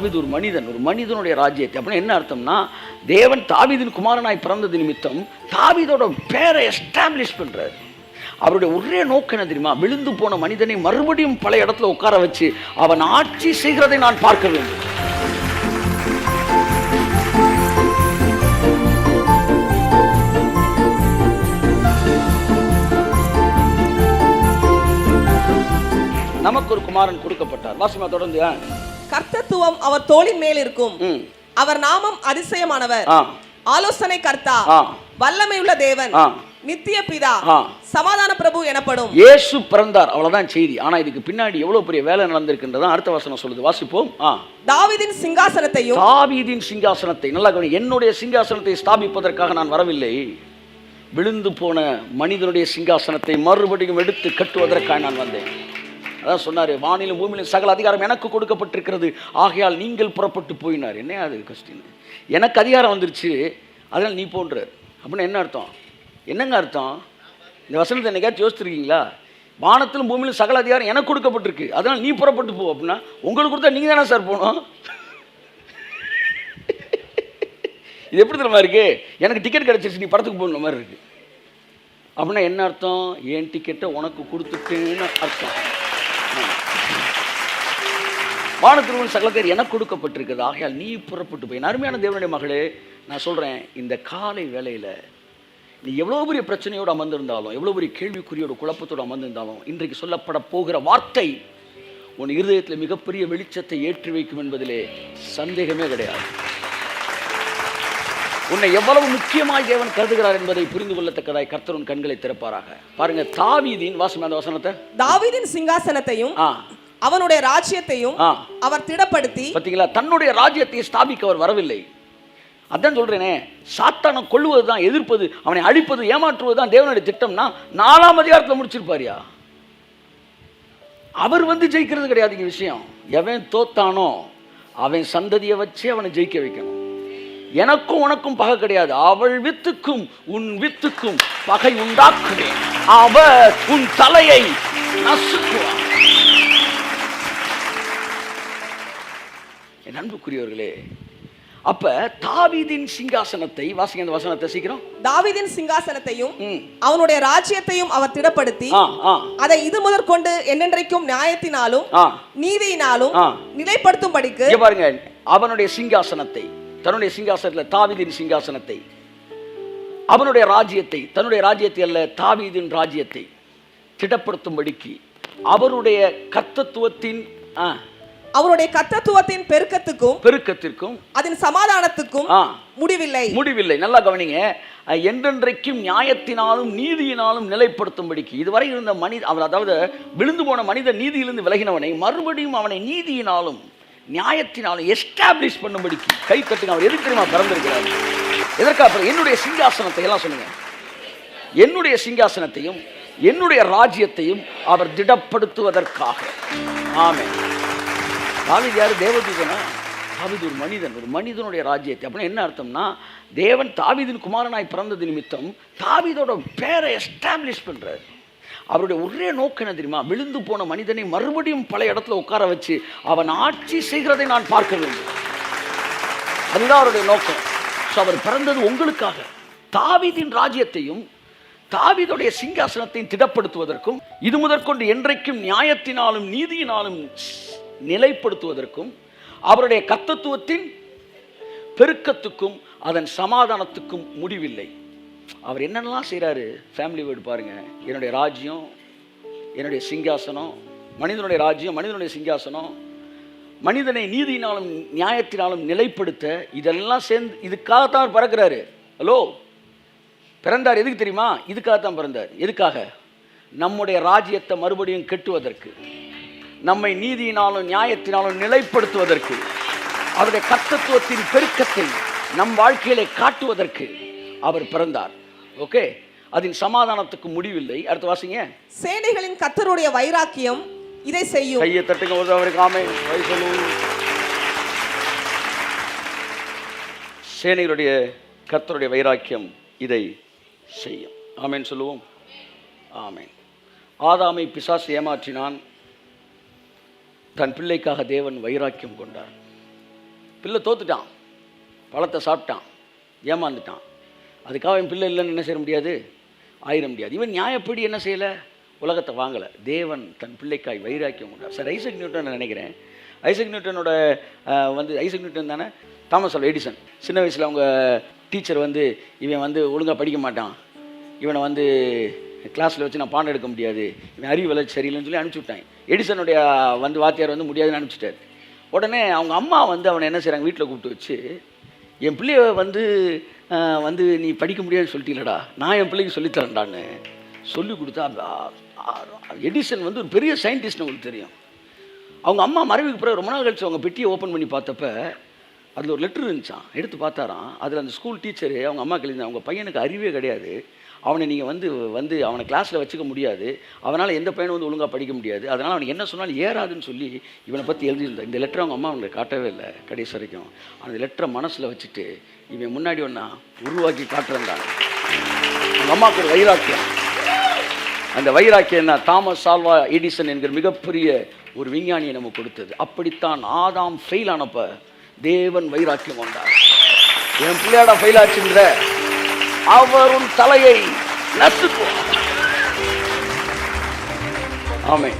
தாவீது ஒரு மனிதனுடைய ராஜ்யத்தை. அப்படின்னா என்ன அர்த்தம்னா, தேவன் தாவீதின் குமாரனாய் பிறந்தது நிமித்தம் தாவீதோட பேரை எஸ்டாப்ளிஷ் பண்றாரு. அவருடைய ஒரே நோக்கம் என்ன தெரியுமா? விழுந்து போன மனிதனை மறுபடியும் பல இடத்துல உட்கார வச்சு அவன் ஆட்சி செய்கிறதை நான் பார்க்க வேண்டும். நமக்கு ஒரு குமாரன் கொடுக்கப்பட்டார். வாசிமா தொடர்ந்து. கர்த்தத்துவம் அவர் தோளின் மேல் இருக்கும். அவர் நாமம் அதிசயமானவர், ஆலோசனை கர்த்தா, வல்லமை உள்ள தேவன், நித்திய பிதா, சமாதான பிரபு எனப்படும். இயேசு பிறந்தார், அவ்வளவுதான் செய்தி. ஆனா இதுக்கு பின்னாடி எவ்வளவு பெரிய வேலை நடந்திருக்கின்றதா அடுத்த வசனம் சொல்லுது. வாசிப்போம். தாவீதின் சிங்காசனத்தை நல்லா கவனி. என்னுடைய சிங்காசனத்தை ஸ்தாபிப்பதற்காக நான் வரவில்லை, விழுந்து போன மனிதனுடைய சிங்காசனத்தை மறுபடியும் எடுத்து கட்டுவதற்காக நான் வந்தேன். அதான் சொன்னாரு, வானிலும் பூமியிலும் சகல அதிகாரம் எனக்கு கொடுக்கப்பட்டிருக்கிறது, ஆகையால் நீங்கள் புறப்பட்டு போயினார். என்ன அது கஷ்டம்? எனக்கு அதிகாரம் வந்துருச்சு, அதனால் நீ போன்ற அப்படின்னு என்ன அர்த்தம்? என்னங்க அர்த்தம்? இந்த வசனத்தை என்னைக்காச்சும் யோசிச்சிருக்கீங்களா? வானத்திலும் பூமியிலும் சகல அதிகாரம் எனக்கு கொடுக்கப்பட்டிருக்கு, அதனால் நீ புறப்பட்டு போ அப்படின்னா உங்களுக்கு கொடுத்தா நீங்கள் தானே சார் போகணும்? இது எப்படி தெரியுமா இருக்கு? எனக்கு டிக்கெட் கிடைச்சிருச்சு, நீ படத்துக்கு போகணும் மாதிரி இருக்கு. அப்படின்னா என்ன அர்த்தம்? என் டிக்கெட்டை உனக்கு கொடுத்துட்டேன்னு அர்த்தம். வானத்திலும் சகல பேர் எனக்கு கொடுக்கப்பட்டிருக்கிறது, ஆகையால் நீ புறப்பட்டு போய். அருமையான தேவனுடைய மகளே, நான் சொல்கிறேன், இந்த காலை வேளையில் நீ எவ்வளோ பெரிய பிரச்சனையோடு அமர்ந்திருந்தாலும், எவ்வளோ பெரிய கேள்விக்குறியோட குழப்பத்தோடு அமர்ந்திருந்தாலும், இன்றைக்கு சொல்லப்பட போகிற வார்த்தை உன் இருதயத்தில் மிகப்பெரிய வெளிச்சத்தை ஏற்றி வைக்கும் என்பதிலே சந்தேகமே கிடையாது. உன்னை எவ்வளவு முக்கியமாய் தேவன் கருதுகிறார் என்பதை புரிந்து கொள்ளத்தக்கதாய் கர்த்தர் உன் கண்களை திறப்பாராக. பாருங்க, தாவீதின் வாசம் அந்த வசனத்தை, தாவீதின் சிங்காசனத்தையும் அவனுடைய ராஜ்யத்தையும் அவர் திடப்படுத்தி. பார்த்தீங்களா? தன்னுடைய ராஜ்யத்தை ஸ்தாபிக்க அவர் வரவில்லை. அதான் சொல்றேனே, சாத்தானை கொள்ளுவதுதான், எதிர்ப்பது, அவனை அழிப்பது, ஏமாற்றுவதுதான் தேவனுடைய திட்டம்னா 4ஆம் அதிகாரத்தில் முடிச்சிருப்பாரியா? அவர் வந்து ஜெயிக்கிறது கிடையாது. இங்க விஷயம், எவன் தோத்தானோ அவன் சந்ததியை வச்சு அவனை ஜெயிக்க வைக்கணும். எனக்கும் உனக்கும் பகை கிடையாது. அவள் வித்துக்கும் உன் வித்துக்கும் பகை உண்டாக்குவேன், அவர் உன் தலையை நசுக்குவார். என் அன்புக்குரியவர்களே, அப்ப தாவீதின் சிங்காசனத்தை வாசிங்க, அந்த வசனத்தை சீக்கிரம். தாவீதின் சிங்காசனத்தையும் அவனுடைய ராஜ்யத்தையும் அவர் திடப்படுத்தி அதை இது முதற்கொண்டு என்னென்றைக்கும் நியாயத்தினாலும் நீதியினாலும் நிலைப்படுத்தும்படிக்கு. பாருங்க, அவனுடைய சிங்காசனத்தை, தன்னுடைய சிங்காசனத்தில் தாவீதின் சிங்காசனத்தை, அவனுடைய ராஜ்யத்தை, தன்னுடைய ராஜ்யத்தை அல்ல தாவீதின் ராஜ்யத்தை திடப்படுத்தும்படிக்கு அவருடைய கர்த்தத்துவத்தின் பெருக்கத்திற்கும் அதன் சமாதானத்துக்கும் முடிவில்லை. நல்லா கவனிங்க. என்றென்றைக்கும் நியாயத்தினாலும் நீதியினாலும் நிலைப்படுத்தும்படிக்கு. இதுவரை இருந்த மனிதன், அதாவது விழுந்து போன மனிதன் நீதியிலிருந்து விலகினவனை மறுபடியும் அவனை நீதியினாலும் நியாயத்தினாலும் எஸ்டாப்ளிஷ் பண்ணும்படிக்கு கை தட்டின அவர் எதுக்கு தெரியுமா பிறந்திருக்கிறார்? எதற்காக? என்னுடைய சிங்காசனத்தை எல்லாம் சொல்லுங்க, என்னுடைய சிங்காசனத்தையும் என்னுடைய ராஜ்யத்தையும் அவர் திடப்படுத்துவதற்காக. ஆமென். தாவீது யாரு? தேவதூதனா? தாவீது ஒரு மனிதனுடைய ராஜ்யத்தை. அப்படின்னா என்ன அர்த்தம்னா, தேவன் தாவீதின் குமாரனாய் பிறந்தது நிமித்தம் தாவீதோட பேரை எஸ்டாப்ளிஷ் பண்றாரு. அவருடைய ஒரே நோக்கம் என்ன தெரியுமா? விழுந்து போன மனிதனை மறுபடியும் பல இடத்துல உட்கார வச்சு அவன் ஆட்சி செய்கிறதை நான் பார்க்க வேண்டும். அதுதான் அவருடைய நோக்கம். அவர் பிறந்தது உங்களுக்காக. தாவீதின் ராஜ்யத்தையும் தாவீதுடைய சிங்காசனத்தையும் திடப்படுத்துவதற்கும், இது முதற்கொண்டு என்றைக்கும் நியாயத்தினாலும் நீதியினாலும் நிலைப்படுத்துவதற்கும், அவருடைய கர்த்தத்துவத்தின் பெருக்கத்துக்கும் அதன் சமாதானத்துக்கும் முடிவில்லை. அவர் என்னென்னலாம் செய்கிறாரு? ஃபேமிலி வேர்டு பாருங்க. என்னுடைய ராஜ்யம், என்னுடைய சிங்காசனம், மனிதனுடைய ராஜ்யம், மனிதனுடைய சிங்காசனம், மனிதனை நீதியினாலும் நியாயத்தினாலும் நிலைப்படுத்த, இதெல்லாம் சேர்ந்து இதுக்காகத்தான் பிறக்கிறாரு. ஹலோ, பிறந்தார் எதுக்கு தெரியுமா? இதுக்காகத்தான் பிறந்தார். எதுக்காக? நம்முடைய ராஜ்யத்தை மறுபடியும் கட்டுவதற்கு, நம்மை நீதியினாலும் நியாயத்தினாலும் நிலைப்படுத்துவதற்கு, அவருடைய கர்த்தத்துவத்தின் பெருக்கத்தை நம் வாழ்க்கையிலே காட்டுவதற்கு அவர் பிறந்தார். ஓகே, அதன் சமாதானத்துக்கு முடிவில்லை. அடுத்து வாசிங்க. சேனைகளின் கர்த்தருடைய வைராக்கியம் இதை செய்யும். கையை தட்டுங்க அவருக்கு. ஆமென். சேனைகளுடைய கர்த்தருடைய வைராக்கியம் இதை செய்யும். ஆமென் சொல்லுவோம். ஆமென். ஆதாமை பிசாசு ஏமாற்றினான், தன் பிள்ளைக்காக தேவன் வைராக்கியம் கொண்டார். பிள்ளை தோத்துட்டான், பழத்தை சாப்பிட்டான், ஏமாந்துட்டான். அதுக்காக என் பிள்ளை இல்லைன்னு என்ன செய்ய முடியாது, ஆயிட முடியாது. இவன் நியாயப்படி என்ன செய்யலை, உலகத்தை வாங்கலை. தேவன் தன் பிள்ளைக்காய் வைராக்கியம் உண்டார். சார் ஐசக் நியூட்டன் நினைக்கிறேன், ஐசக் நியூட்டனோட ஐசக் நியூட்டன் தானே, தாமஸ் ஆல்வா எடிசன். சின்ன வயசில் அவங்க டீச்சர் இவன் ஒழுங்காக படிக்க மாட்டான், இவனை கிளாஸில் வச்சு நான் பாடம் எடுக்க முடியாது, இவன் அறிவு வளர்ச்சி சரியில்லைன்னு சொல்லி அனுப்பிச்சி விட்டாங்க. எடிசனுடைய வாத்தியார் முடியாதுன்னு அனுப்பிச்சிட்டாரு. உடனே அவங்க அம்மா அவனை என்ன செய்கிறாங்க, வீட்டில் கூப்பிட்டு வச்சு, என் பிள்ளைய நீ படிக்க முடியாதுன்னு சொல்லிட்டீங்களடா, நான் என் பிள்ளைக்கு சொல்லித்தரேன்டான்னு சொல்லி கொடுத்தா. எடிசன் ஒரு பெரிய சயின்டிஸ்ட்னு உங்களுக்கு தெரியும். அவங்க அம்மா மறைவுக்கு பிறகு ரொம்ப நாள் கழிச்சு அவங்க பெட்டியை ஓப்பன் பண்ணி பார்த்தப்ப அதில் ஒரு லெட்ரு இருந்துச்சான். எடுத்து பார்த்தாராம், அதில் அந்த ஸ்கூல் டீச்சரு அவங்க அம்மா எழுதினா, அவங்க பையனுக்கு அறிவே கிடையாது, அவனை நீங்கள் அவனை கிளாஸில் வச்சுக்க முடியாது, அவனால் எந்த பையனும் ஒழுங்காக படிக்க முடியாது, அதனால் அவனுக்கு என்ன சொன்னாலும் ஏறாதுன்னு சொல்லி இவனை பற்றி எழுதியிருந்தேன். இந்த லெட்டரை அவங்க அம்மா அவனுக்கு காட்டவே இல்லை கடைசி வரைக்கும். அந்த லெட்டரை மனசில் வச்சுட்டு இவன் முன்னாடி ஒன்றா உருவாக்கி காட்டுறேன்டான். அவங்க அம்மாவுக்கு ஒரு வைராக்கியம். அந்த வைராக்கியம் என்ன, தாமஸ் ஆல்வா எடிசன் என்கிற மிகப்பெரிய ஒரு விஞ்ஞானியை நமக்கு கொடுத்தது. அப்படித்தான் ஆதாம் ஃபெயில் ஆனப்ப தேவன் வைராக்கியம் கொண்டார். என் பிள்ளையாடா ஃபெயில் ஆச்சுன்ற, அவர் உன் தலையை நசுக்குவார். ஆமென்.